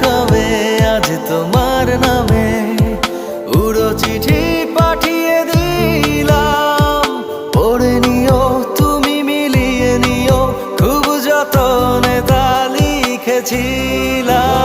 খাবে আজ তোমার নামে। উড়ো চিঠি পাঠিয়ে দিলাম, পড়ে নিও তুমি, মিলিয়ে নিও, খুব যতনে তা লিখেছিলাম।